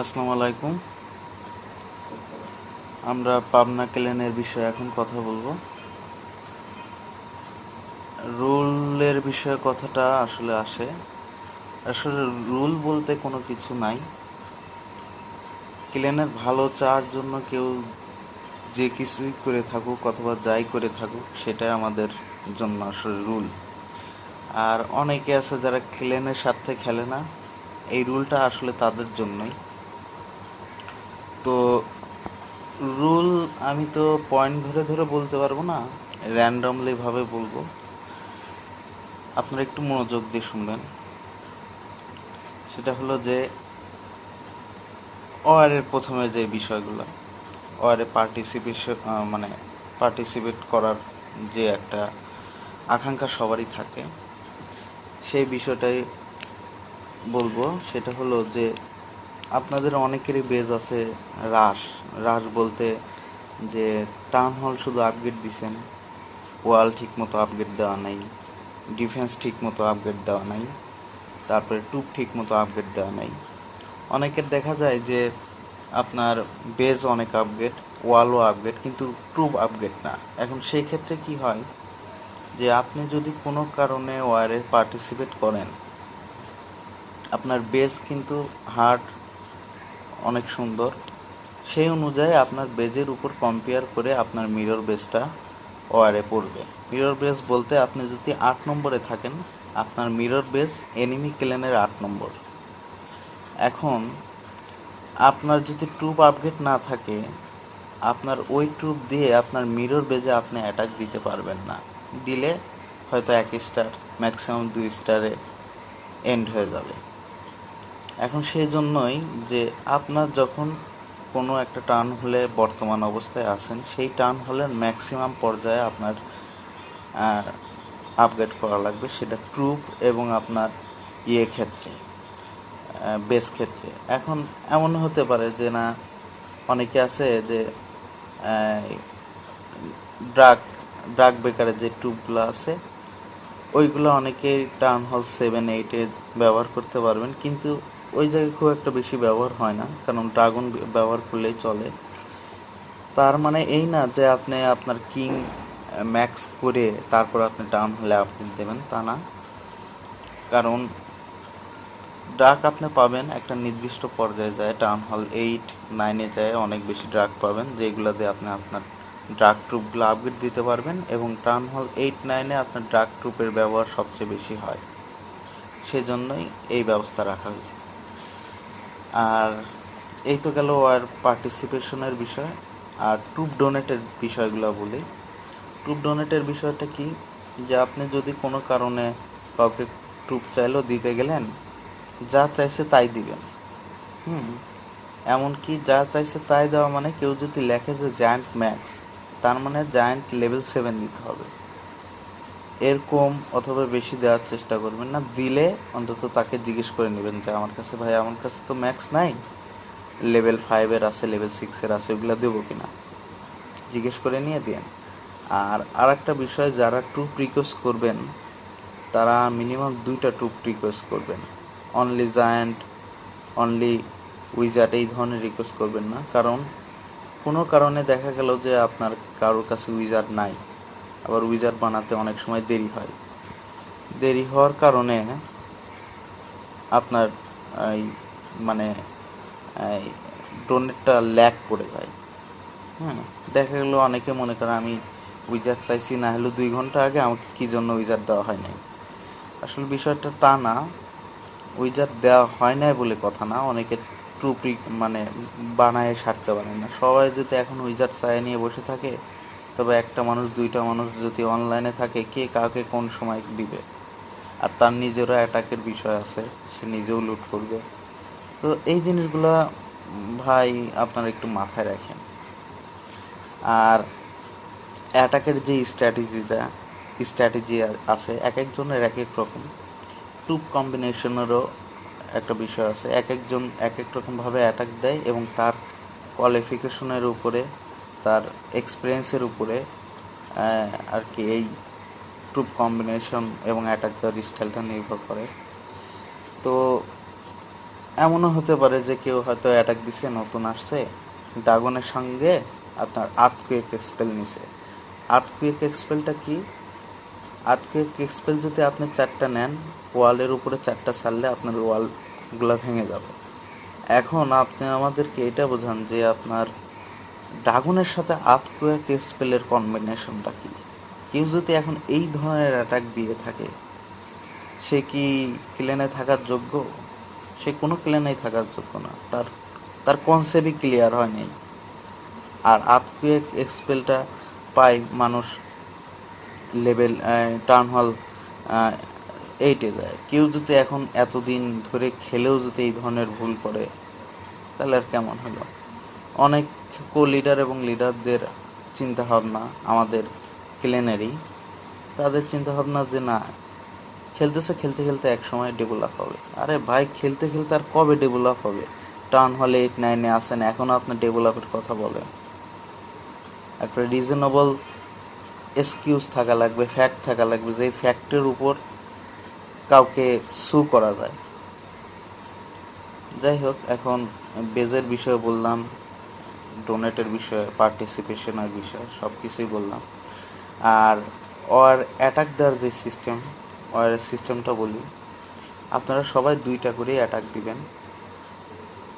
আসসালামু আলাইকুম। আমরা পাবনা ক্লেনের বিষয়ে এখন কথা বলবো। রুলের বিষয়ে কথাটা আসলে রুল বলতে কোনো কিছু নাই। ক্লেনের ভালো চাওয়ার জন্য কেউ যে কিছুই করে থাকুক অথবা যাই করে থাকুক সেটাই আমাদের জন্য আসলে রুল। আর অনেকে আছে যারা ক্লেনের সাথে খেলে না, এই রুলটা আসলে তাদের জন্যই। তো রুল আমি তো পয়েন্ট ধরে ধরে বলতে পারবো না, র্যান্ডমলি ভাবে বলবো। আপনারা একটু মনোযোগ দিয়ে শুনবেন। সেটা হলো যে ওয়ারের প্রথমে যে বিষয়গুলো, ওয়ারে পার্টিসিপেট করার যে একটা আকাঙ্ক্ষা সবারই থাকে, সেই বিষয়টাই বলবো। সেটা হলো যে আপনাদের অনেকেরই বেজ আছে রাশ। রাশ বলতে যে টাউন হল শুধু আপগ্রেড দিছেন, ওয়াল ঠিক মতো আপগ্রেড দেওয়া নাই, ডিফেন্স ঠিক মতো আপগ্রেড দেওয়া নাই, তারপরে টুপ ঠিক মতো আপগ্রেড দেওয়া নাই। অনেকের দেখা যায় যে আপনার বেজ অনেক আপগ্রেড, ওয়ালও আপগ্রেড, কিন্তু ট্রুপ আপগ্রেড না। এখন সেই ক্ষেত্রে কি হয় যে আপনি যদি কোনো কারণে ওয়ারে পার্টিসিপেট করেন, আপনার বেজ কিন্তু হার্ড, অনেক সুন্দর, সেই অনুযায়ী আপনার বেজের উপর কম্পেয়ার করে আপনার মিরর বেজটা ওয়ারে পড়বে। মিরর বেজ বলতে আপনি যদি 8 নম্বরে থাকেন, আপনার মিরর বেজ এনিমি ক্লেনের 8 নম্বর। এখন আপনার যদি ট্রুপ আপগ্রেড না থাকে, আপনার ওই ট্রুপ দিয়ে আপনার মিরর বেজে আপনি অ্যাটাক দিতে পারবেন না। দিলে হয়তো 1 স্টার, ম্যাক্সিমাম 2 স্টারে এন্ড হয়ে যাবে। এখন সেই জন্যই যে আপনার যখন কোনো একটা টার্ন হলে বর্তমান অবস্থায় আছেন, সেই টার্ন হলের ম্যাক্সিমাম পর্যায়ে আপনার আপগ্রেড করা লাগবে, সেটা ট্রুপ এবং আপনার ক্ষেত্রে, বেস ক্ষেত্রে। এখন এমন হতে পারে যে না, অনেকে আছে যে ড্রাগ ড্রাগ বেকারের যে ট্যুবগুলো আছে, ওইগুলো অনেকেই টাউন হল 7-8-এ ব্যবহার করতে পারবেন, কিন্তু ওই জায়গায় খুব একটা বেশি ব্যবহার হয় না, কারণ ড্রাগন ব্যবহার করলেই চলে। তার মানে এই না যে আপনি আপনার কিং ম্যাক্স করে তারপর আপনি টাউন হলে আপডেট দেবেন, তা না। কারণ ড্রাগ আপনি পাবেন একটা নির্দিষ্ট পর্যায়ে যায়, টাউন হল 8-9-এ যায় অনেক বেশি ড্রাগ পাবেন, যেগুলো দিয়ে আপনি আপনার ড্রাগ ট্রুপগুলো আপগ্রেড দিতে পারবেন, এবং টাউন হল 8-9-এ আপনার ড্রাগ ট্রুপের ব্যবহার সবচেয়ে বেশি হয়, সেজন্যই এই ব্যবস্থা রাখা হয়েছে। আর এই তো গেল আর পার্টিসিপেশনের বিষয়। আর ট্রুপ ডোনেটের বিষয়গুলো বলি। ট্রুপ ডোনেটের বিষয়টা কি, যে আপনি যদি কোনো কারণে কাউকে ট্রুপ চাইলেও দিতে গেলেন, যা চাইছে তাই দিবেন। হুম এমনকি যা চাইছে তাই দেওয়া মানে কেউ যদি লেখে যে জায়ান্ট ম্যাক্স, তার মানে জায়ান্ট লেভেল 7 দিতে হবে। এর কম অথবা বেশি দেওয়ার চেষ্টা করবেন না। দিলে অন্তত তাকে জিজ্ঞেস করে নেবেন যে আমার কাছে ভাই, আমার কাছে তো ম্যাক্স নাই, লেভেল 5-এর আছে, লেভেল 6-এর আছে, ওগুলো দেবো কিনা জিজ্ঞেস করে নিয়ে দিন। আর একটা বিষয়, যারা ট্রুপ রিকোয়েস্ট করবেন তারা মিনিমাম 2টা ট্রুপ রিকোয়েস্ট করবেন। অনলি জায়ান্ট, অনলি উইজার্ড এই ধরনের রিকোয়েস্ট করবেন না, কারণ কোনো কারণে দেখা গেল যে আপনার কারোর কাছে উইজার্ড নাই, আবার উইজার্ড বানাতে অনেক সময় দেরি হয়। দেরি হওয়ার কারণে আপনার এই মানে এই ডোনেটটা ল্যাক পড়ে যায়। হ্যাঁ, দেখা গেলো অনেকে মনে করে আমি উইজার্ড চাইছি, না হলেও 2 ঘন্টা আগে আমাকে কী জন্য উইজার্ড দেওয়া হয় নাই। আসলে বিষয়টা তা না, উইজার্ড দেওয়া হয় নাই বলে কথা না, অনেকে ট্রুপ মানে বানায় সারতে পারে না। সবাই যদি এখন উইজার্ড চায় নিয়ে বসে থাকে, তবে একটা মানুষ 2টা মানুষ যদি অনলাইনে থাকে, কে কাকে কোন সময় দিবে। আর তার নিজেরও অ্যাটাকের বিষয় আছে, সে নিজেও লুট করবে। তো এই জিনিসগুলা ভাই আপনারা একটু মাথায় রাখেন। আর অ্যাটাকের যে স্ট্র্যাটেজি আছে, এক একজনের এক এক রকম। টুপ কম্বিনেশনেরও একটা বিষয় আছে, এক একজন এক এক রকমভাবে অ্যাটাক দেয়, এবং তার কোয়ালিফিকেশনের উপরে, তার এক্সপিরিয়েন্সের উপরে আর কি এই টুপ কম্বিনেশন এবং অ্যাটাক দেওয়ার স্টাইলটা নির্ভর করে। তো এমনও হতে পারে যে কেউ হয়তো অ্যাটাক দিছে, নতুন আসছে, ড্রাগনের সঙ্গে আপনার আর্থকুয়েক এক্সপেল নিছে। আর্থকুয়েক এক্সপেলটা কি? আর্থকুয়েক এক্সপেল যদি আপনি 4টা নেন, ওয়ালের উপরে 4টা ছাড়লে আপনার ওয়ালগুলা ভেঙে যাবে। এখন আপনি আমাদেরকে এটা বোঝান যে আপনার ড্রাগনের সাথে আর্থকুয়েক এক্সপেলের কম্বিনেশনটা কি? কেউ যদি এখন এই ধরনের অ্যাটাক দিয়ে থাকে, সে কি ক্লেনে থাকার যোগ্য? সে কোনো ক্লেনেই থাকার যোগ্য না। তার তার কনসেপ্টই ক্লিয়ার হয় নাই। আর আর্থকুয়েক এক্সপেলটা পায় মানুষ লেভেল টাউন হল 8-এ যায়। কেউ যদি এখন এতদিন ধরে খেলেও যদি এই ধরনের ভুল করে, তাহলে আর কেমন হলো? অনেক কো লিডার এবং লিডারদের চিন্তাভাবনা আমাদের ক্লেনেরই, তাদের চিন্তাভাবনা যে না, খেলতেছে, খেলতে খেলতে এক সময় ডেভেলপ হবে। আরে ভাই, খেলতে খেলতে আর কবে ডেভেলপ হবে? টাউন হলে 8-9-এ আসেন, এখনও আপনি ডেভেলপের কথা বলেন? একটা রিজনেবল এক্সকিউজ থাকা লাগবে, ফ্যাক্ট থাকা লাগবে, যে ফ্যাক্টের উপর কাউকে সু করা যায়। যাই হোক, এখন বেজের বিষয়ে বললাম, ডোনেটের বিষয়ে, পার্টিসিপেশনের বিষয়ে সব কিছুই বললাম। আর ওর অ্যাটাক দেওয়ার যে সিস্টেম, ওর সিস্টেমটা বলি। আপনারা সবাই 2টা করে অ্যাটাক দিবেন,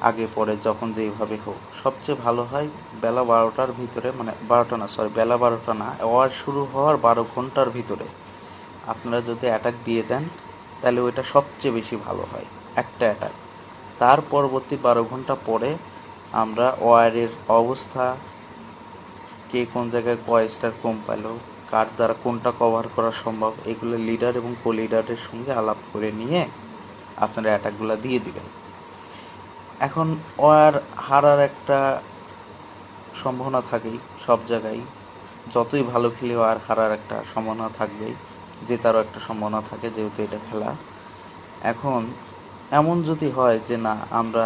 আগে পরে যখন যেইভাবে হোক। সবচেয়ে ভালো হয় বেলা 12টার ভিতরে, মানে 12টা না, সরি, বেলা 12টা না, ওয়ার শুরু হওয়ার 12 ঘন্টার ভিতরে আপনারা যদি অ্যাটাক দিয়ে দেন, তাহলে ওইটা সবচেয়ে বেশি ভালো হয়, একটা অ্যাটাক। তার পরবর্তী 12 ঘন্টা পরে আমরা ওয়ারের অবস্থা, কে কোন জায়গায় কয় স্টার কম পাইলো, কার দ্বারা কোনটা কভার করা সম্ভব, এগুলো লিডার এবং কো লিডারের সঙ্গে আলাপ করে নিয়ে আপনারা অ্যাটাকগুলো দিয়ে দিবেন। এখন ওয়ার হারার একটা সম্ভাবনা থাকেই সব জায়গায়, যতই ভালো খেলেও আর হারার একটা সম্ভাবনা থাকবেই, জেতারও একটা সম্ভাবনা থাকে, যেহেতু এটা খেলা। এখন এমন যদি হয় যে না, আমরা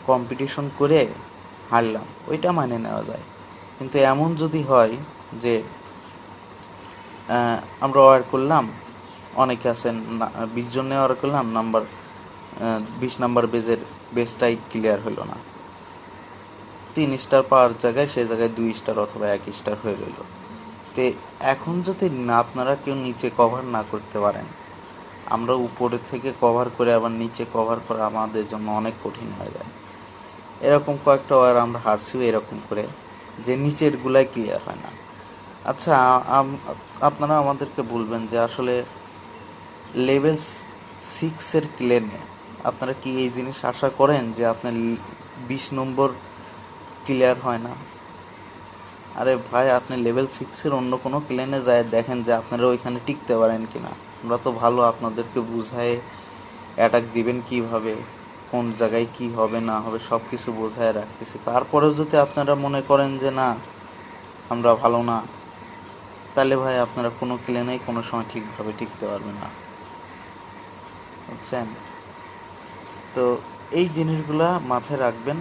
কম্পিটিশন করে হারলাম, ওইটা মানে নেওয়া যায়। কিন্তু এমন যদি হয় যে আমরা অর্ডার করলাম, অনেকে আছেন 20 জন নিয়ে অর্ডার করলাম, 20 নাম্বার বেজটাই ক্লিয়ার হলো না, 3 স্টার পাওয়ার জায়গায় সে জায়গায় 2 স্টার অথবা 1 স্টার হয়ে রইল। তে এখন যদি না আপনারা কেউ নিচে কভার না করতে পারেন, আমরা উপরে থেকে কভার করে আবার নিচে কভার করা আমাদের জন্য অনেক কঠিন হয়ে যায়। এরকম কয়েকটা ওয়ার আমরা হারছিও এরকম করে, যে নিচের গুলাই ক্লিয়ার হয় না। আচ্ছা, আপনারা আমাদেরকে বলবেন যে আসলে লেভেল 6-এর ক্লেনে আপনারা কি এই জিনিস আশা করেন যে আপনার 20 নম্বর ক্লিয়ার হয় না? আরে ভাই, আপনি লেভেল 6-এর অন্য কোনো ক্লেনে যায় দেখেন যে আপনারা ওইখানে টিকতে পারেন কিনা। আমরা তো ভালো আপনাদেরকে বুঝায় অ্যাটাক দিবেন কিভাবে, কোন জায়গায় কি হবে না হবে সব কিছু বোঝায় রাখতেছি। তারপরেও যদি আপনারা মনে করেন যে না, আমরা ভালো না, তাহলে ভাই আপনারা কোনো ক্লেনেই কোনো সময় ঠিকভাবে টিকতে পারবেন না, বুঝছেন? তো এই জিনিসগুলা মাথায় রাখবেন।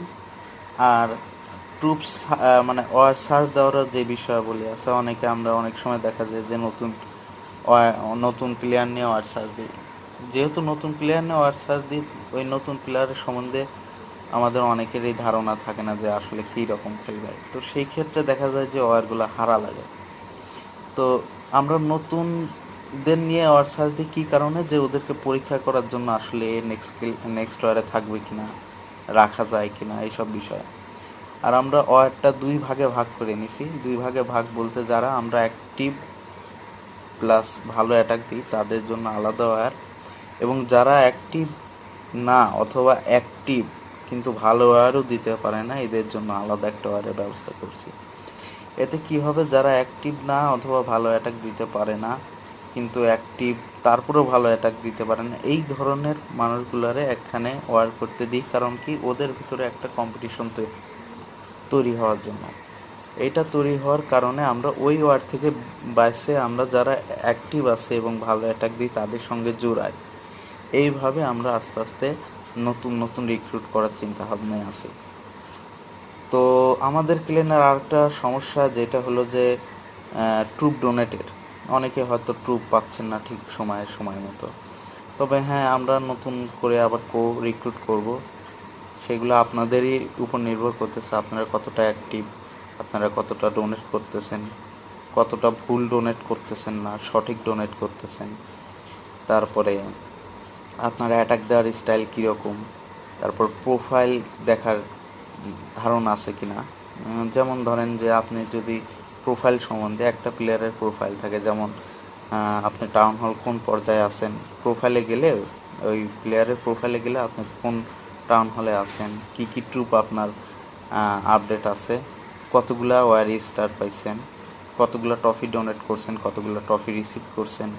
আর ট্রুপস, মানে ওয়ার সার্চ দেওয়ারও যে বিষয়াবলী আছে, আমরা অনেক সময় দেখা যায় যে নতুন প্লেয়ার নিয়ে ওয়ার সার্চ দিই। যেহেতু নতুন প্লেয়ার নিয়ে ওয়ার সার্চ দিই, ওই নতুন প্লেয়ারের সম্বন্ধে আমাদের অনেকেরই ধারণা থাকে না যে আসলে কী রকম খেলবে। তো সেই ক্ষেত্রে দেখা যায় যে ওয়ারগুলো হারা লাগে। তো আমরা নতুনদের নিয়ে ওয়ার সার্চ দিই কী কারণে, যে ওদেরকে পরীক্ষা করার জন্য আসলে নেক্সট ওয়ারে থাকবে কিনা, রাখা যায় কিনা, এইসব বিষয়। আর আমরা ওয়ারটা 2 ভাগে ভাগ করে নিছি। 2 ভাগে ভাগ বলতে, যারা আমরা অ্যাক্টিভ প্লাস ভালো অ্যাটাক দিই তাদের জন্য আলাদা ওয়ার, এবং যারা অ্যাক্টিভ না অথবা অ্যাক্টিভ কিন্তু ভালো ওয়ারও দিতে পারে না, এদের জন্য আলাদা একটা ওয়ারের ব্যবস্থা করছি। এতে কি হবে, যারা অ্যাক্টিভ না অথবা ভালো অ্যাটাক দিতে পারে না কিন্তু অ্যাক্টিভ তারপরেও ভালো অ্যাটাক দিতে পারে না, এই ধরনের মানুষগুলারে একখানে ওয়ার করতে দিই। কারণ কি, ওদের ভিতরে একটা কম্পিটিশন তৈরি হওয়ার জন্য। এইটা তৈরি হওয়ার কারণে আমরা ওই ওয়ার থেকে বাইসে আমরা যারা অ্যাক্টিভ আছে এবং ভালো অ্যাটাক দিই তাদের সঙ্গে জোড়াই। এইভাবে আমরা আস্তে আস্তে নতুন নতুন রিক্রুট করার চিন্তা ভাবনায় আছি। তো আমাদের ক্লেনের আরেকটা সমস্যা যেটা হলো যে ট্রুপ ডোনেটের, অনেকে হয়তো ট্রুপ পাচ্ছেন না ঠিক সময় মতো। তবে হ্যাঁ, আমরা নতুন করে আবার রিক্রুট করব, সেগুলো আপনাদেরই উপর নির্ভর করতেছে, আপনারা কতটা অ্যাক্টিভ, আপনারা কতটা ডোনেট করতেছেন, কতটা ভুল ডোনেট করতেছেন না সঠিক ডোনেট করতেছেন, তারপরে আপনার অ্যাটাক দেওয়ার স্টাইল কীরকম, তারপর প্রোফাইল দেখার ধারণা আছে কি না। যেমন ধরেন যে আপনি যদি প্রোফাইল সম্বন্ধে একটা প্লেয়ারের প্রোফাইল থাকে, যেমন আপনি টাউন হল কোন পর্যায়ে আছেন, প্রোফাইলে গেলে ওই প্লেয়ারের প্রোফাইলে গেলে আপনি কোন টাউন হলে আছেন, কি কি ট্রুপ আপনার আপডেট আছে, কতগুলা ওয়ারি স্টার পাইছেন, কতগুলা ট্রফি ডোনেট করছেন, কতগুলা ট্রফি রিসিভ করছেন,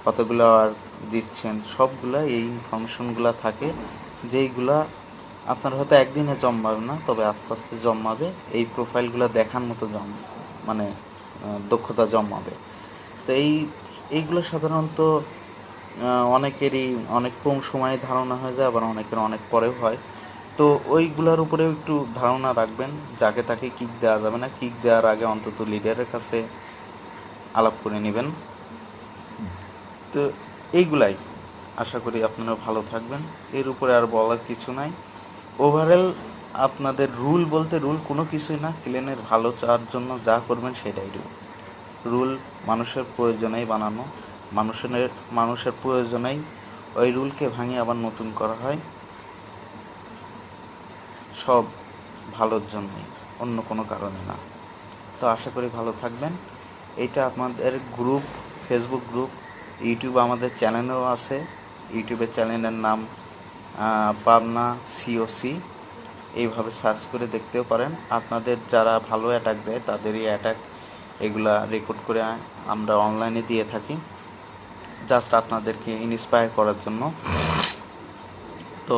কতগুলো আর দিচ্ছেন, সবগুলা এই ইনফরমেশনগুলো থাকে, যেইগুলা আপনার হয়তো একদিনে জন্মাবে না, তবে আস্তে আস্তে জন্মাবে, এই প্রোফাইলগুলো দেখার মতো মানে দক্ষতা জন্মাবে। তো এইগুলো সাধারণত অনেকেরই অনেক কম সময়ে ধারণা হয়ে যায়, আবার অনেকের অনেক পরেও হয়। তো ওইগুলোর উপরেও একটু ধারণা রাখবেন, যাকে তাকে কিক দেওয়া যাবে না, কিক দেওয়ার আগে অন্তত লিডারের কাছে আলাপ করে নেবেন। তো এইগুলাই, আশা করি আপনারা ভালো থাকবেন, এর উপরে আর বলার কিছু নাই। ওভারঅল আপনাদের রুল বলতে রুল কোনো কিছুই না, ক্লেনের ভালো চাওয়ার জন্য যা করবেন সেটাই রুল। রুল মানুষের প্রয়োজনেই বানানো, মানুষের প্রয়োজনেই ওই রুলকে ভাঙিয়ে আবার নতুন করা হয়, সব ভালোর জন্যই, অন্য কোনো কারণে না। তো আশা করি ভালো থাকবেন। এইটা আপনাদের গ্রুপ, ফেসবুক গ্রুপ, ইউটিউব আমাদের চ্যানেলও আছে, ইউটিউবের চ্যানেলের নাম পাবনা সিওসি, এইভাবে সার্চ করে দেখতেও পারেন। আপনাদের যারা ভালো অ্যাটাক দেয় তাদেরই অ্যাটাক এগুলা রেকর্ড করে আমরা অনলাইনে দিয়ে থাকি, জাস্ট আপনাদেরকে ইন্সপায়ার করার জন্য। তো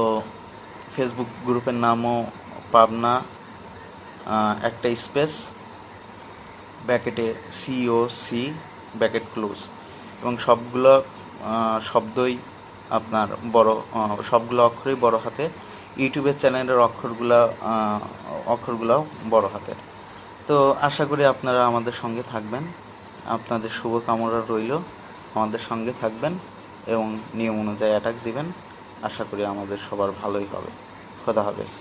ফেসবুক গ্রুপের নামও পাবনা একটা স্পেস ব্যাকেটে সিওসি ব্যাকেট ক্লোজ, এবং সবগুলো শব্দই আপনার বড়, সবগুলো অক্ষরই বড় হাতে, ইউটিউবের চ্যানেলের অক্ষরগুলোও বড় হাতের। তো আশা করি আপনারা আমাদের সঙ্গে থাকবেন, আপনাদের শুভকামনা রইল, আমাদের সঙ্গে থাকবেন এবং নিয়ম অনুযায়ী অ্যাটাক দিবেন। আশা করি আমাদের সবার ভালোই হবে। খোদা হাফেজ।